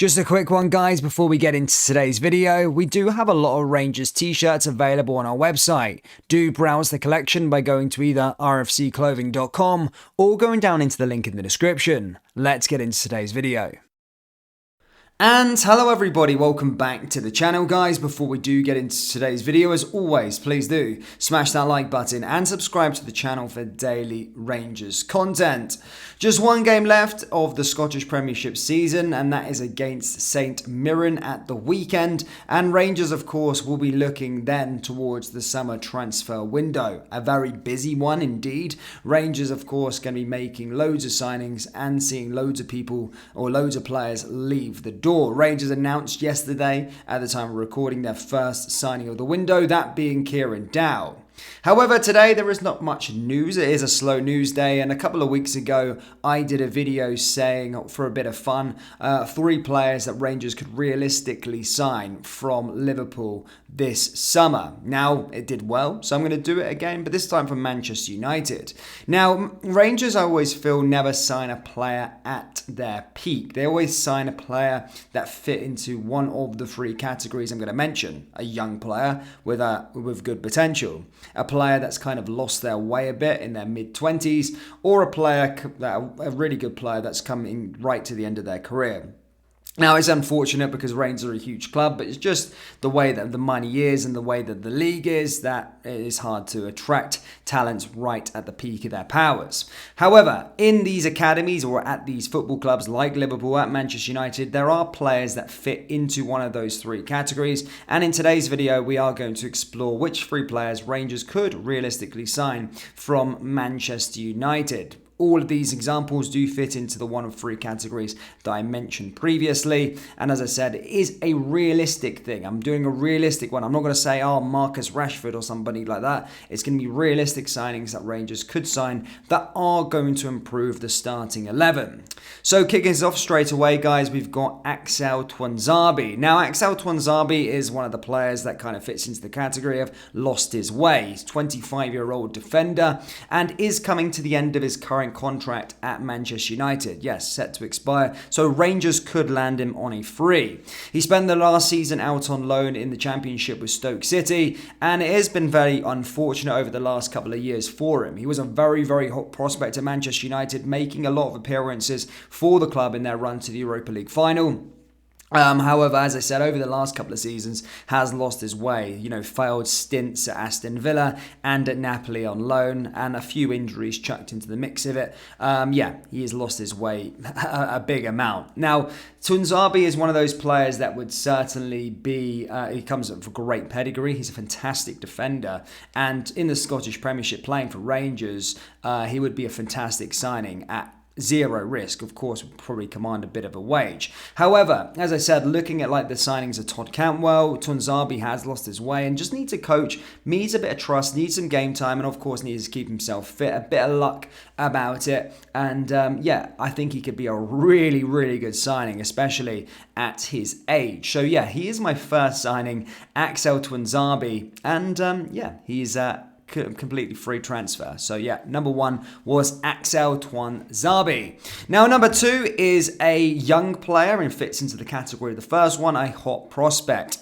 Just a quick one, guys, before we get into today's video. We do have a lot of Rangers t-shirts available on our website. Do browse the collection by going to either rfcclothing.com or going down into the link in the description. Let's get into today's video. And hello everybody, welcome back to the channel, guys. Before we do get into today's video, as always, please do smash that like button and subscribe to the channel for daily Rangers content. Just one game left of the Scottish Premiership season, and that is against St Mirren at the weekend. And Rangers, of course, will be looking then towards the summer transfer window. A very busy one indeed. Rangers, of course, going to be making loads of signings and seeing loads of people or loads of players leave the door. Rangers announced yesterday, at the time of recording, their first signing of the window, that being Kieran Dow. However, today there is not much news. It is a slow news day, and a couple of weeks ago I did a video saying, for a bit of fun, 3 players that Rangers could realistically sign from Liverpool this summer. Now, it did well, so I'm going to do it again, but this time from Manchester United. Now, Rangers, I always feel, never sign a player at their peak. They always sign a player that fit into one of the 3 categories I'm going to mention. A young player with good potential. A player that's kind of lost their way a bit in their mid-20s, or a really good player that's coming right to the end of their career. Now, it's unfortunate because Rangers are a huge club, but it's just the way that the money is and the way that the league is that it is hard to attract talents right at the peak of their powers. However, in these academies or at these football clubs like Liverpool, at Manchester United, there are players that fit into one of those 3 categories. And in today's video, we are going to explore which 3 players Rangers could realistically sign from Manchester United. All of these examples do fit into the one of 3 categories that I mentioned previously. And as I said, it is a realistic thing. I'm doing a realistic one. I'm not going to say, Marcus Rashford or somebody like that. It's going to be realistic signings that Rangers could sign that are going to improve the starting 11. So kicking us off straight away, guys, we've got Axel Tuanzebe. Now, Axel Tuanzebe is one of the players that kind of fits into the category of lost his way. He's a 25-year-old defender and is coming to the end of his current contract at Manchester United. Yes, set to expire. So Rangers could land him on a free. He spent the last season out on loan in the Championship with Stoke City, and it has been very unfortunate over the last couple of years for him. He was a very, very hot prospect at Manchester United, making a lot of appearances for the club in their run to the Europa League final. However, as I said, over the last couple of seasons, has lost his way. Failed stints at Aston Villa and at Napoli on loan, and a few injuries chucked into the mix of it. He has lost his way a big amount. Now, Tuanzebe is one of those players that would certainly be, he comes with a great pedigree. He's a fantastic defender, and in the Scottish Premiership, playing for Rangers, he would be a fantastic signing at 0 risk. Of course, would probably command a bit of a wage. However, as I said, looking at the signings of Todd Cantwell, Tuanzebe has lost his way and just needs a coach, needs a bit of trust, needs some game time, and of course needs to keep himself fit, a bit of luck about it. And I think he could be a really, really good signing, especially at his age. So he is my first signing, Axel Tuanzebe, and he's completely free transfer. So number 1 was Axel Tuanzebe. Now number 2 is a young player and fits into the category of the first one, a hot prospect.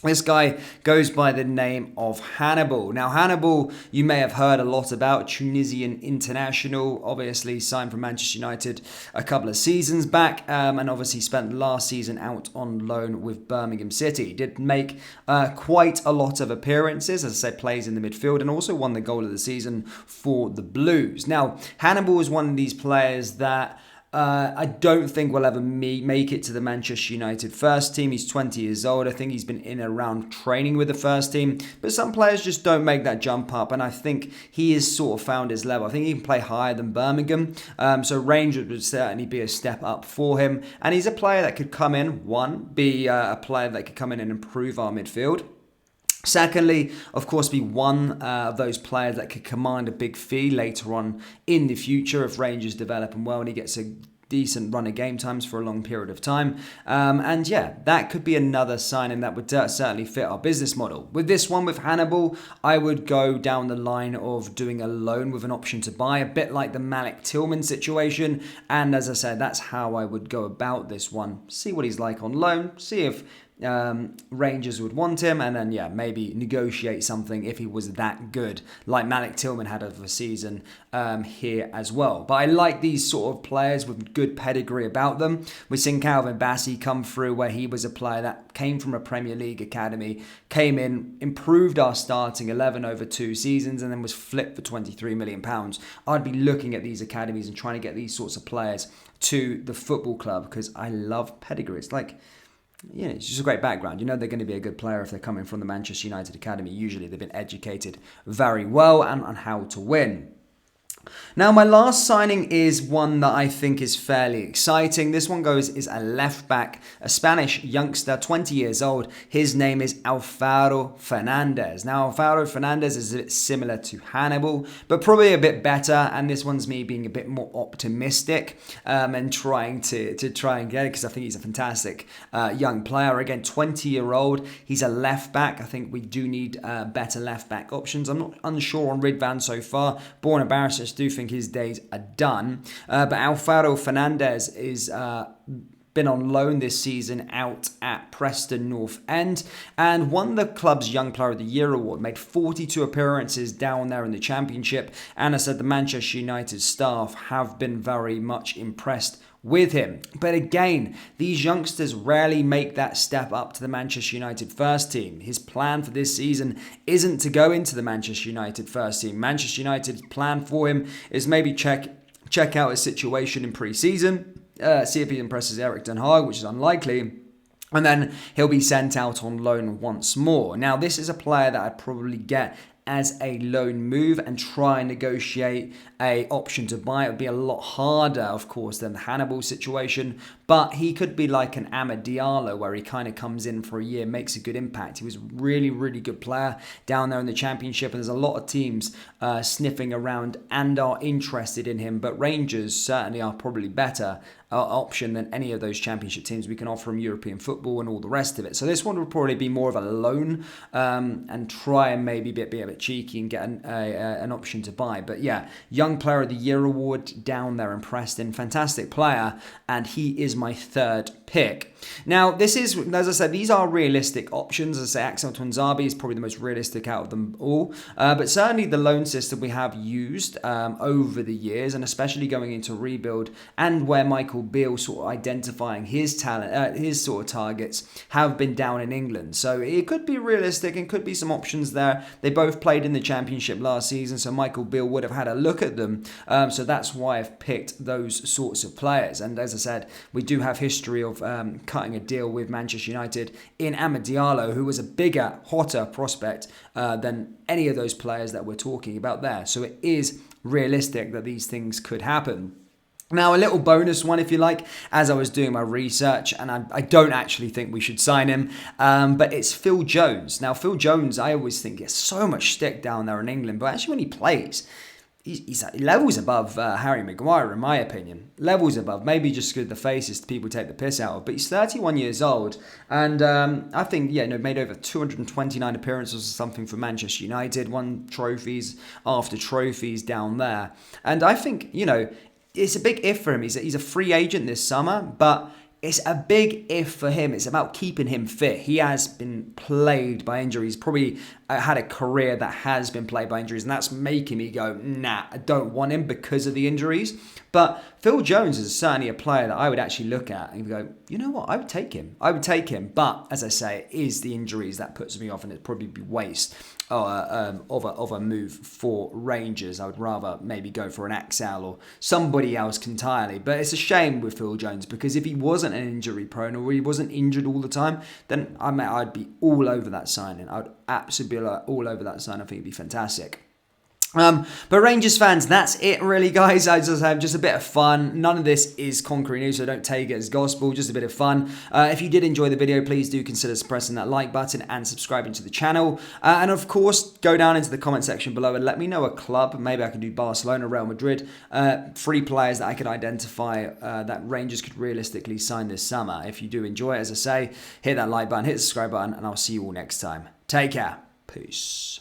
This guy goes by the name of Hannibal. Now, Hannibal, you may have heard a lot about. Tunisian international, obviously signed from Manchester United a couple of seasons back, and obviously spent last season out on loan with Birmingham City. Did make quite a lot of appearances, as I said, plays in the midfield, and also won the goal of the season for the Blues. Now, Hannibal is one of these players that I don't think will ever make it to the Manchester United first team. He's 20 years old. I think he's been in and around training with the first team. But some players just don't make that jump up. And I think he has sort of found his level. I think he can play higher than Birmingham. So Rangers would certainly be a step up for him. And he's a player that could come in, be a player that could come in and improve our midfield. Secondly, of course, be one of those players that could command a big fee later on in the future if Rangers develop him well and he gets a decent run of game times for a long period of time. And yeah, that could be another signing that would certainly fit our business model. With this one, with Hannibal, I would go down the line of doing a loan with an option to buy, a bit like the Malik Tillman situation. And as I said, that's how I would go about this one. See what he's like on loan, see if Rangers would want him, and then maybe negotiate something if he was that good, like Malik Tillman had over the season here as well. But I like these sort of players with good pedigree about them. We've seen Calvin Bassey come through, where he was a player that came from a Premier League academy, came in, improved our starting 11 over 2 seasons, and then was flipped for £23 million. I'd be looking at these academies and trying to get these sorts of players to the football club because I love pedigree. It's like, it's just a great background. They're going to be a good player if they're coming from the Manchester United Academy. Usually they've been educated very well on how to win. Now, my last signing is one that I think is fairly exciting. This one is a left back, a Spanish youngster, 20 years old. His name is Alvaro Fernandez. Now, Alvaro Fernandez is a bit similar to Hannibal, but probably a bit better. And this one's me being a bit more optimistic and trying to try and get it because I think he's a fantastic young player. Again, 20-year-old. He's a left back. I think we do need better left back options. I'm not unsure on Ridvan so far. Born and Barris, I do think his days are done. But Alvaro Fernandez is been on loan this season out at Preston North End and won the club's Young Player of the Year award, made 42 appearances down there in the Championship. And I said the Manchester United staff have been very much impressed with him. But again, these youngsters rarely make that step up to the Manchester United first team. His plan for this season isn't to go into the Manchester United first team. Manchester United's plan for him is maybe check out his situation in pre-season, see if he impresses Erik ten Hag, which is unlikely, and then he'll be sent out on loan once more. Now, this is a player that I'd probably get as a loan move and try and negotiate a option to buy. It would be a lot harder, of course, than the Hannibal situation, but he could be like an Amad Diallo, where he kind of comes in for a year, makes a good impact. He was a really, really good player down there in the Championship, and there's a lot of teams sniffing around and are interested in him, but Rangers certainly are probably better option than any of those Championship teams we can offer from European football and all the rest of it. So this one would probably be more of a loan and try and maybe be a bit cheeky and get an option to buy. But Young Player of the Year award down there in Preston. Fantastic player, and he is my third pick. Now, this is, as I said, these are realistic options. As I say, Axel Tuanzebe is probably the most realistic out of them all. But certainly the loan system we have used over the years, and especially going into rebuild, and where Michael Beale sort of identifying his talent, his sort of targets, have been down in England. So it could be realistic and could be some options there. They both played in the Championship last season, so Michael Beale would have had a look at them. So that's why I've picked those sorts of players. And as I said, we do have history of cutting a deal with Manchester United in Amad Diallo, who was a bigger, hotter prospect than any of those players that we're talking about there. So it is realistic that these things could happen. Now, a little bonus one, if you like, as I was doing my research, and I don't actually think we should sign him, but it's Phil Jones. Now, Phil Jones, I always think gets so much stick down there in England, but actually when he plays, he's levels above Harry Maguire, in my opinion. Levels above. Maybe just because the faces people take the piss out of. But he's 31 years old. And I think, made over 229 appearances or something for Manchester United. Won trophies after trophies down there. And I think, it's a big if for him. He's a free agent this summer, but it's a big if for him. It's about keeping him fit. He has been plagued by injuries, probably had a career that has been plagued by injuries, and that's making me go, nah, I don't want him because of the injuries. But Phil Jones is certainly a player that I would actually look at and go, you know what, I would take him. But as I say, it is the injuries that puts me off, and it'd probably be waste of a move for Rangers. I would rather maybe go for an Axel or somebody else entirely. But it's a shame with Phil Jones, because if he wasn't an injury prone or he wasn't injured all the time, then I'd be all over that signing. I would absolutely be all over that signing. I think it'd be fantastic. But Rangers fans, that's it really, guys. I just have just a bit of fun. None of this is concrete news, so don't take it as gospel, just a bit of fun. If you did enjoy the video, please do consider pressing that like button and subscribing to the channel. And of course, go down into the comment section below and let me know a club. Maybe I can do Barcelona, Real Madrid. 3 players that I could identify that Rangers could realistically sign this summer. If you do enjoy it, as I say, hit that like button, hit the subscribe button, and I'll see you all next time. Take care. Peace.